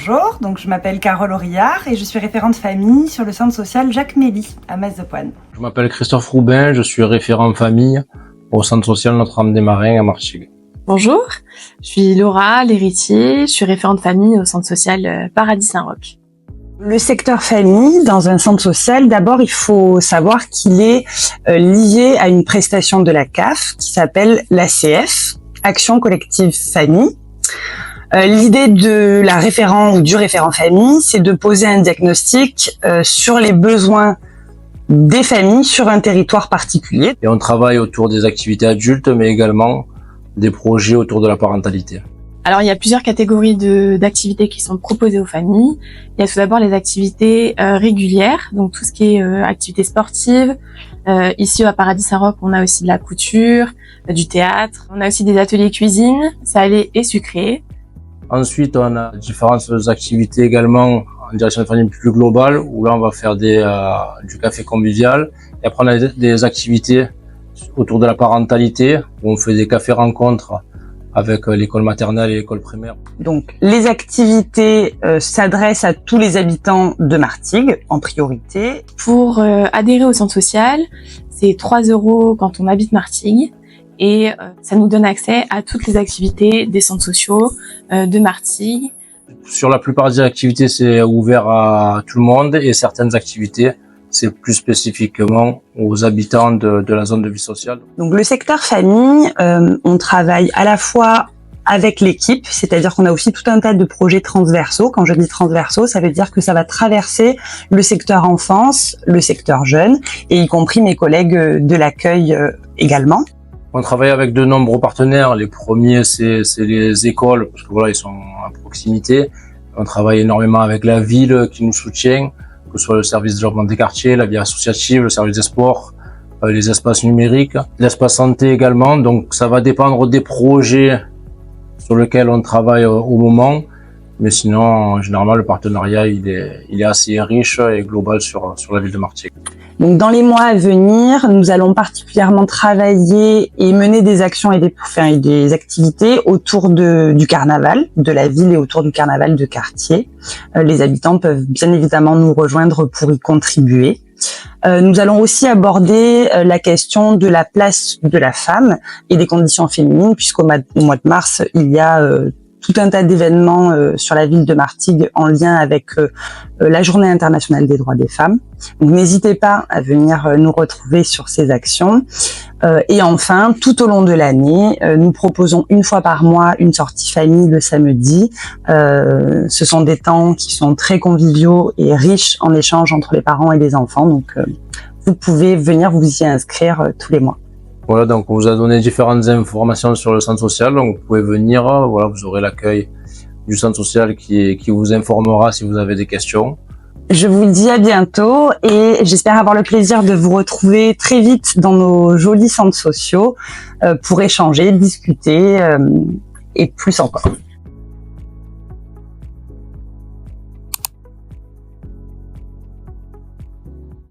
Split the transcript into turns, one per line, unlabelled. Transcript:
Bonjour, donc je m'appelle Carole Aurillard et je suis référente famille sur le centre social Jacques Mély à Metz-de-Poine.
Je m'appelle Christophe Roubin, je suis référent famille au centre social Notre-Dame-des-Marins à Marchigues.
Bonjour, je suis Laura, l'héritier, je suis référente famille au centre social Paradis Saint-Roch.
Le secteur famille, dans un centre social, d'abord il faut savoir qu'il est lié à une prestation de la CAF qui s'appelle l'ACF, Action Collective Famille. L'idée de la référent ou du référent famille, c'est de poser un diagnostic sur les besoins des familles sur un territoire particulier.
Et on travaille autour des activités adultes, mais également des projets autour de la parentalité.
Alors il y a plusieurs catégories d'activités qui sont proposées aux familles. Il y a tout d'abord les activités régulières, donc tout ce qui est activités sportives. Ici à Paradis Saint-Roch, on a aussi de la couture, du théâtre. On a aussi des ateliers cuisine, salé et sucré.
Ensuite, on a différentes activités également en direction de famille plus globale, où là on va faire du café convivial. Et après on a des activités autour de la parentalité, où on fait des cafés rencontres avec l'école maternelle et l'école primaire.
Donc les activités s'adressent à tous les habitants de Martigues en priorité.
Pour adhérer au centre social, c'est 3 € quand on habite Martigues. Et ça nous donne accès à toutes les activités des centres sociaux de Martigues.
Sur la plupart des activités, c'est ouvert à tout le monde, et certaines activités, c'est plus spécifiquement aux habitants de la zone de vie sociale.
Donc le secteur famille, on travaille à la fois avec l'équipe, c'est-à-dire qu'on a aussi tout un tas de projets transversaux. Quand je dis transversaux, ça veut dire que ça va traverser le secteur enfance, le secteur jeune, et y compris mes collègues de l'accueil également.
On travaille avec de nombreux partenaires. Les premiers, c'est les écoles, parce que voilà, ils sont à proximité. On travaille énormément avec la ville qui nous soutient, que ce soit le service de développement des quartiers, la vie associative, le service des sports, les espaces numériques, l'espace santé également. Donc ça va dépendre des projets sur lesquels on travaille au moment. Mais sinon, généralement, le partenariat, il est assez riche et global sur la ville de Martigues.
Donc, dans les mois à venir, nous allons particulièrement travailler et mener des actions et des activités autour du carnaval de la ville et autour du carnaval de quartier. Les habitants peuvent bien évidemment nous rejoindre pour y contribuer. Nous allons aussi aborder la question de la place de la femme et des conditions féminines, puisqu'au mois de mars, il y a tout un tas d'événements sur la ville de Martigues en lien avec la Journée internationale des droits des femmes. Donc n'hésitez pas à venir nous retrouver sur ces actions. Et enfin, tout au long de l'année, nous proposons une fois par mois une sortie famille le samedi. Ce sont des temps qui sont très conviviaux et riches en échanges entre les parents et les enfants. Donc vous pouvez venir vous y inscrire tous les mois.
Voilà, donc on vous a donné différentes informations sur le centre social, donc vous pouvez venir, voilà, vous aurez l'accueil du centre social qui vous informera si vous avez des questions.
Je vous dis à bientôt et j'espère avoir le plaisir de vous retrouver très vite dans nos jolis centres sociaux pour échanger, discuter et plus encore.